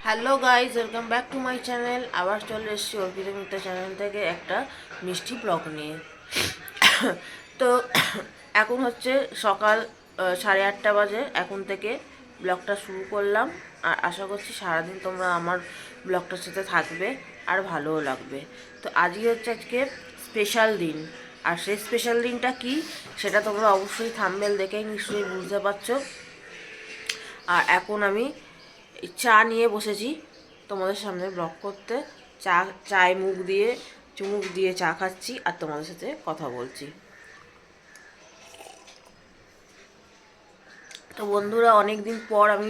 Hello guys, welcome back to my channel. আবার চলে এসেছি অর্পিতা মিত্র চ্যানেল থেকে একটা মিষ্টি ব্লগ নিয়ে। তো এখন হচ্ছে সকাল 8:30 বাজে। এখন থেকে ব্লগটা শুরু করলাম, আর আশা করছি সারাদিন তোমরা আমার ব্লগটার সাথে থাকবে আর ভালোও লাগবে। তো আজকে স্পেশাল দিন, আর সেই স্পেশাল দিনটা কি সেটা তোমরা অবশ্যই থাম্বনেল দেখেই নিশ্চয়ই বুঝতে পারছো। আর এখন আমি চা নিয়ে বসেছি তোমাদের সামনে ব্লগ করতে। চায়ে মুখ দিয়ে চুমুক দিয়ে চা খাচ্ছি আর তোমাদের সাথে কথা বলছি। তো বন্ধুরা, অনেক দিন পর আমি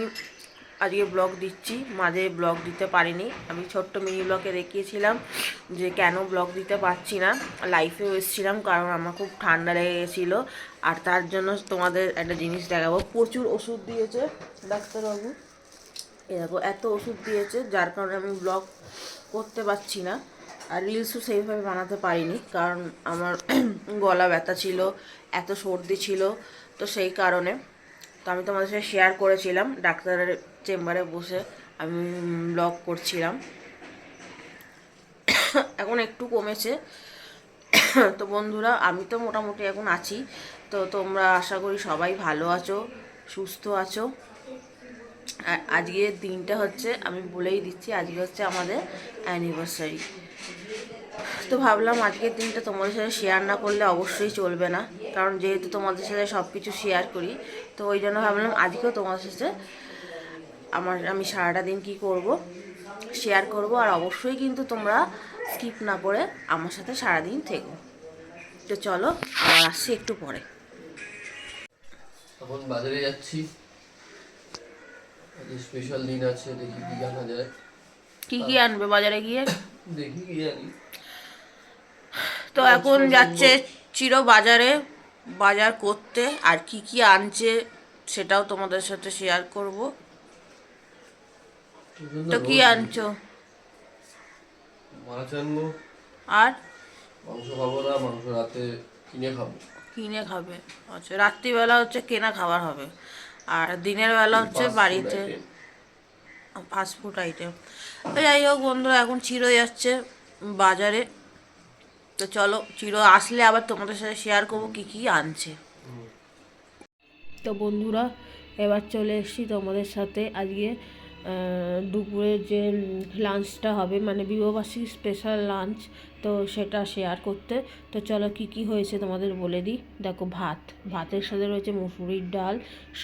আজকে ব্লগ দিচ্ছি। মাঝে ব্লগ দিতে পারিনি, আমি ছোট্ট মিনি ব্লগে দেখিয়েছিলাম যে কেন ব্লগ দিতে পারছি না। লাইফেও এসেছিলাম কারণ আমার খুব ঠান্ডা লেগে গেছিলো, আর তার জন্য তোমাদের একটা জিনিস দেখাবো। প্রচুর ওষুধ দিয়েছে ডাক্তারবাবু, এরকম এত ওষুধ দিয়েছে যার কারণে আমি ব্লগ করতে পারছি না, আর রিলসও সেইভাবে বানাতে পারিনি কারণ আমার গলা ব্যথা ছিল, এত সর্দি ছিল। তো সেই কারণে তো আমি তোমাদের সাথে শেয়ার করেছিলাম, ডাক্তারের চেম্বারে বসে আমি ব্লগ করছিলাম। এখন একটু কমেছে। তো বন্ধুরা, আমি তো মোটামুটি এখন আছি। তো তোমরা আশা করি সবাই ভালো আছো, সুস্থ আছো। আর আজকের দিনটা হচ্ছে, আমি বলেই দিচ্ছি, আজকে হচ্ছে আমাদের অ্যানিভার্সারি। তো ভাবলাম আজকের দিনটা তোমাদের সাথে শেয়ার না করলে অবশ্যই চলবে না, কারণ যেহেতু তোমাদের সাথে সব কিছু শেয়ার করি, তো ওই জন্য ভাবলাম আজকেও তোমাদের সাথে আমি সারাটা দিন কি করব শেয়ার করব। আর অবশ্যই কিন্তু তোমরা স্কিপ না করে আমার সাথে সারাদিন থেকো। তো চলো, আবার আসছি একটু পরে। এখন বাজারে যাচ্ছি, আজ স্পেশাল দিন আছে, দেখি কি জানা যায়। কি কি আনবে বাজারে গিয়ে? দেখি কি জানি। তো এখন মাছ যাচ্ছে আনবো। চিরো বাজারে বাজার করতে, আর কি কি আনছে সেটাও তোমাদের সাথে শেয়ার করব। প্রচন্ড তো কি রোদ দিয়েছে। আনছো? মাছ আনবো। আর মাংস খাবো না, মাংস রাতে কিনে খাবো। কিনে খাবে? আচ্ছা, রাত্রিবেলা হচ্ছে কেনা খাবার হবে, আর দিনের বেলা হচ্ছে ফাস্ট ফুড বাড়িতে আইটেম। Fast food item. তো যাই হোক বন্ধুরা, এখন চিরো যাচ্ছে বাজারে। তো চলো, চিরো আসলে আবার তোমাদের সাথে শেয়ার করবো কি কি আনছে। তো বন্ধুরা, এবার চলে এসেছি তোমাদের সাথে আজকে দুপুরের যে লাঞ্চটা হবে, মানে বিবাহবার্ষিকী স্পেশাল লাঞ্চ, তো সেটা শেয়ার করতে। তো চলো কি কি হয়েছে তোমাদের বলে দিই। দেখো, ভাতের সাথে রয়েছে মুসুরির ডাল,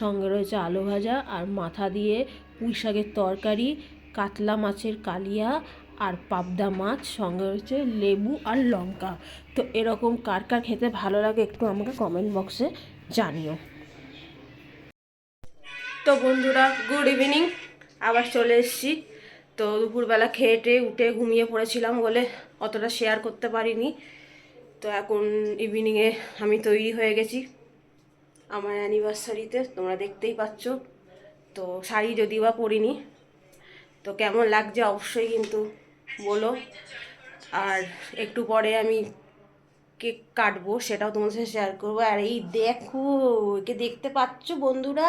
সঙ্গে রয়েছে আলু ভাজা, আর মাথা দিয়ে পুঁই শাকের তরকারি, কাতলা মাছের কালিয়া, আর পাবদা মাছ, সঙ্গে রয়েছে লেবু আর লঙ্কা। তো এরকম কার কার খেতে ভালো লাগে একটু আমাকে কমেন্ট বক্সে জানিও। তো বন্ধুরা, গুড ইভিনিং। আবার চলে এসেছি। তো দুপুরবেলা খেয়ে টেয়ে উঠে ঘুমিয়ে পড়েছিলাম বলে অতটা শেয়ার করতে পারিনি। তো এখন ইভিনিংয়ে আমি তৈরি হয়ে গেছি আমার অ্যানিভার্সারিতে, তোমরা দেখতেই পাচ্ছ। তো শাড়ি যদিও বা পরিনি, তো কেমন লাগছে অবশ্যই কিন্তু বলো। আর একটু পরে আমি কেক কাটবো, সেটাও তোমাদের সাথে শেয়ার করবো। আর এই দেখো, একে দেখতে পাচ্ছ বন্ধুরা,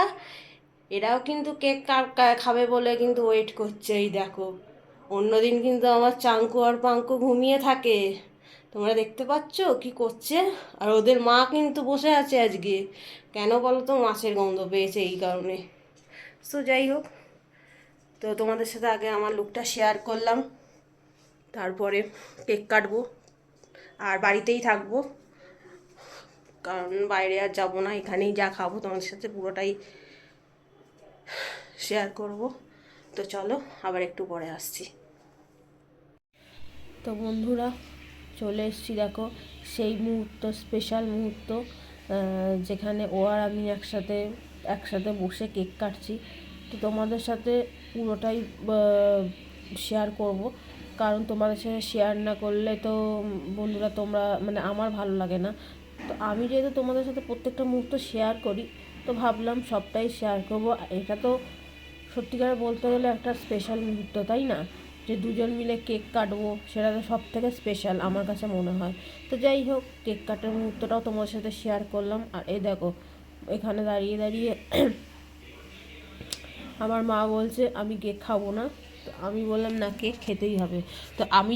এরাও কিন্তু কেক খাবে বলে কিন্তু ওয়েট করছে। এই দেখো, অন্যদিন কিন্তু আমার চাঙ্কু আর পাঙ্কু ঘুমিয়ে থাকে, তোমরা দেখতে পাচ্ছ কি করছে। আর ওদের মা কিন্তু বসে আছে আজকে, কেন বলো তো? মাছের গন্ধ পেয়েছে এই কারণে। তো যাই হোক, তো তোমাদের সাথে আগে আমার লুকটা শেয়ার করলাম, তারপরে কেক কাটবো আর বাড়িতেই থাকবো, কারণ বাইরে আর যাবো না, এখানেই যা খাবো তোমাদের সাথে পুরোটাই শেয়ার করব। তো চলো, আবার একটু পরে আসছি। তো বন্ধুরা, চলে এসেছি, দেখো সেই মুহূর্ত, স্পেশাল মুহূর্ত, যেখানে ও আর আমি একসাথে একসাথে বসে কেক কাটছি। তো তোমাদের সাথে পুরোটাই শেয়ার করব, কারণ তোমাদের সাথে শেয়ার না করলে তো বন্ধুরা তোমরা, মানে আমার ভালো লাগে না। তো আমি যেহেতু তোমাদের সাথে প্রত্যেকটা মুহূর্ত শেয়ার করি, তো ভাবলাম সবটাই শেয়ার করব। এটা তো সত্যিকার বলতে গেলে একটা স্পেশাল মুহূর্ত, তাই না? যে দুজন মিলে কেক কাটবো, সেটা তো সব থেকে স্পেশাল আমার কাছে মনে হয়। তো যাই হোক, কেক কাটার মুহূর্তটাও তোমার সাথে শেয়ার করলাম। আর এই দেখো, এখানে দাঁড়িয়ে দাঁড়িয়ে আমার মা বলছে আমি কেক খাবো না, তো আমি বললাম না, কেক খেতেই হবে। তো আমি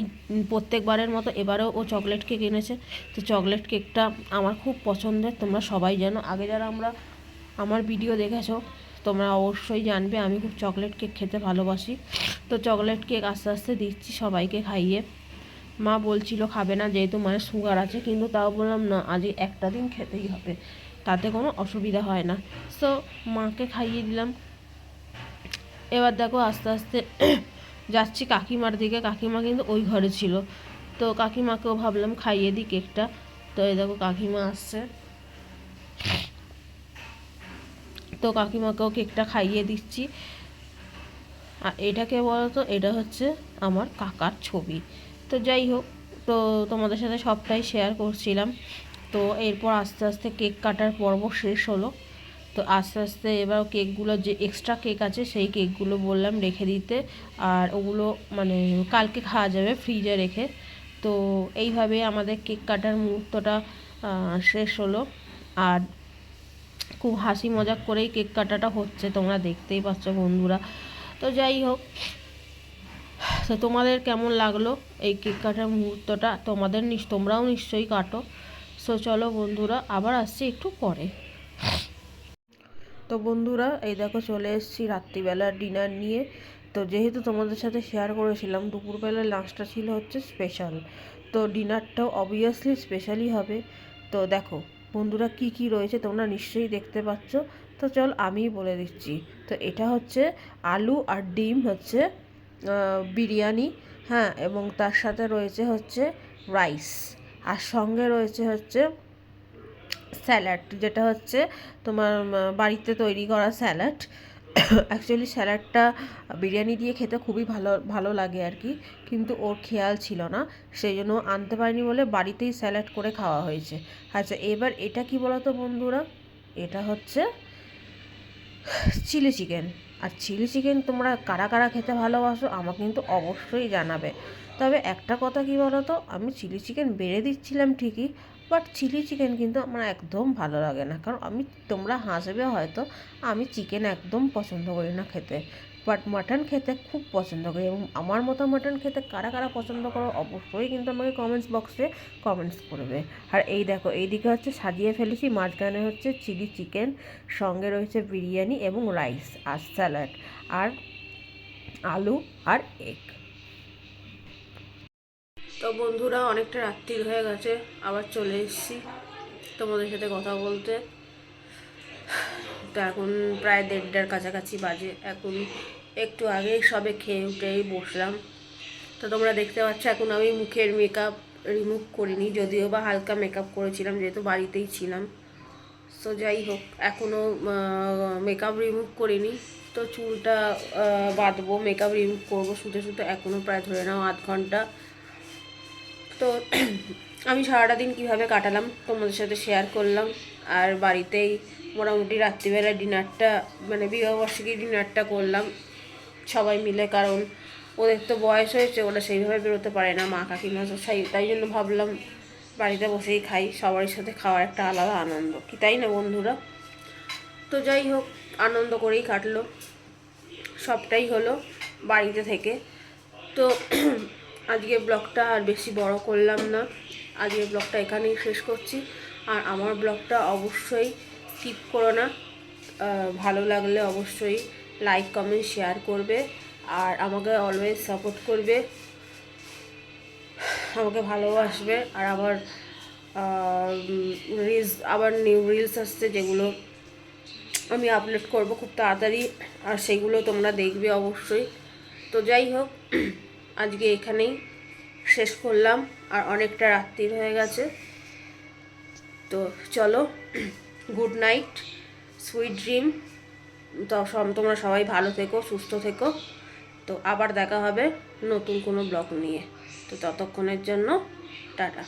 প্রত্যেকবারের মতো এবারেও ও চকলেট কেক এনেছে। তো চকলেট কেকটা আমার খুব পছন্দের, তোমরা সবাই জানো। আগে যারা আমার ভিডিও দেখেছো তোমরা অবশ্যই জানবে আমি খুব চকলেট কেক খেতে ভালোবাসি। তো চকলেট কেক আস্তে আস্তে দিচ্ছি সবাইকে খাইয়ে। মা বলছিল খাবে না, যেহেতু মায়ের সুগার আছে, কিন্তু তাও বললাম না, আজ একটা দিন খেতেই হবে, তাতে কোনো অসুবিধা হয় না। সো মাকে খাইয়ে দিলাম। এবার দেখো আস্তে আস্তে যাচ্ছি কাকিমার দিকে। কাকিমা কিন্তু ওই ঘরে ছিল, তো কাকিমাকেও ভাবলাম খাইয়ে দিই কেকটা। তো এই দেখো কাকিমা আসছে, তো কাকিমাকেও কেকটা খাইয়ে দিচ্ছি। আর এটাকে বলো তো, এটা হচ্ছে আমার কাকার ছবি। তো যাই হোক, তো তোমাদের সাথে সবটাই শেয়ার করছিলাম। তো এরপর আস্তে আস্তে কেক কাটার পর্ব শেষ হলো। তো আস্তে আস্তে এবার কেকগুলো, যে এক্সট্রা কেক আছে সেই কেকগুলো বললাম রেখে দিতে, আর ওগুলো মানে কালকে খাওয়া যাবে ফ্রিজে রেখে। তো এইভাবে আমাদের কেক কাটার মুহূর্তটা শেষ হলো। আর খুব হাসি মজাক করেই কেক কাটাটা হচ্ছে, তোমরা দেখতেই পাচ্ছ বন্ধুরা। তো যাই হোক, তো তোমাদের কেমন লাগলো এই কেক কাটার মুহূর্তটা? তোমরাও নিশ্চয়ই কাটো। সো চলো বন্ধুরা, আবার আসছি একটু পরে। তো বন্ধুরা, এই দেখো চলে এসেছি রাত্রিবেলার ডিনার নিয়ে। তো যেহেতু তোমাদের সাথে শেয়ার করেছিলাম দুপুরবেলার লাঞ্চটা ছিল হচ্ছে স্পেশাল, তো ডিনারটাও অবভিয়াসলি স্পেশালই হবে। তো দেখো বন্ধুরা, কি কি রয়েছে তোমরা নিশ্চয়ই দেখতে পাচ্ছ। তো চল আমিই বলে দিচ্ছি। তো এটা হচ্ছে আলু আর ডিম হচ্ছে বিরিয়ানি, হ্যাঁ, এবং তার সাথে রয়েছে হচ্ছে রাইস, আর সঙ্গে রয়েছে হচ্ছে স্যালাড, যেটা হচ্ছে তোমার বাড়িতে তৈরি করা স্যালাড। অ্যাকচুয়ালি স্যালাডটা বিরিয়ানি দিয়ে খেতে খুবই ভালো ভালো লাগে আর কি, কিন্তু ওর খেয়াল ছিল না, সেই জন্য আনতে পারিনি বলে বাড়িতেই স্যালাড করে খাওয়া হয়েছে। আচ্ছা, এবার এটা কি বলো তো বন্ধুরা, এটা হচ্ছে চিলি চিকেন। আর চিলি চিকেন তোমরা কারা কারা খেতে ভালোবাসো আমাকে কিন্তু অবশ্যই জানাবে। তবে একটা কথা কি বলো তো, আমি চিলি চিকেন বেড়ে দিচ্ছিলাম ঠিকই, বাট চিলি চিকেন কিন্তু আমার একদম ভালো লাগে না। কারণ তোমরা হাসবে হয়তো, আমি চিকেন একদম পছন্দ করি না খেতে, বাট মাটন খেতে খুব পছন্দ করি। এবং আমার মতো মাটন খেতে কারা কারা পছন্দ করো অবশ্যই কিন্তু আমাকে কমেন্টস বক্সে কমেন্টস করবে। আর এই দেখো, এইদিকে হচ্ছে সাজিয়ে ফেলেছি, মাঝখানে হচ্ছে চিলি চিকেন, সঙ্গে রয়েছে বিরিয়ানি এবং রাইস আর স্যালাড আর আলু আর এগ। তো বন্ধুরা, অনেকটা রাত্রির হয়ে গেছে, আবার চলে এসেছি তোমাদের সাথে কথা বলতে। তো এখন প্রায় 1:30টার কাছাকাছি বাজে। এখন একটু আগে সবে খেয়ে উঠেই বসলাম। তো তোমরা দেখতে পাচ্ছ এখন আমি মুখের মেকআপ রিমুভ করিনি, যদিও বা হালকা মেকআপ করেছিলাম যেহেতু বাড়িতেই ছিলাম। সো যাই হোক, এখনও মেকআপ রিমুভ করিনি। তো চুলটা বাঁধবো, মেকআপ রিমুভ করবো শুতে শুতে, এখনও প্রায় ধরে নাও 8 ঘন্টা। তো আমি সারাটা দিন কীভাবে কাটালাম তোমাদের সাথে শেয়ার করলাম। আর বাড়িতেই মোটামুটি রাত্রিবেলা ডিনারটা, মানে বিবাহবার্ষিকী ডিনারটা করলাম সবাই মিলে। কারণ ওদের তো বয়স হয়েছে, ওরা সেইভাবে বেরোতে পারে না, মা কাকিমা তো তাই জন্য ভাবলাম বাড়িতে বসেই খাই, সবার সাথে খাওয়ার একটা আলাদা আনন্দ, কি তাই না বন্ধুরা? তো যাই হোক, আনন্দ করেই কাটলো, সবটাই হলো বাড়িতে থেকে। তো আজকে ব্লগটা আর বেশি বড় করলাম না, আজকের ব্লগটা এখানেই শেষ করছি। আর আমার ব্লগটা অবশ্যই স্কিপ করো না, ভালো লাগলে অবশ্যই লাইক কমেন্ট শেয়ার করবে, আর আমাকে অলওয়েজ সাপোর্ট করবে, আমাকে ভালোবাসবে। আর আবার নিউ রিলস আসছে, যেগুলো আমি আপলোড করব খুব তাড়াতাড়ি, আর সেগুলো তোমরা দেখবে অবশ্যই। তো যাই হোক, আজকে এখানেই শেষ করলাম, আর অনেকটা রাত্রির হয়ে গেছে। তো চলো, গুড নাইট, সুইট ড্রিম। তো তোমরা সবাই ভালো থেকো, সুস্থ থেকো। তো আবার দেখা হবে নতুন কোনো ব্লগ নিয়ে। তো ততক্ষণের জন্য টাটা।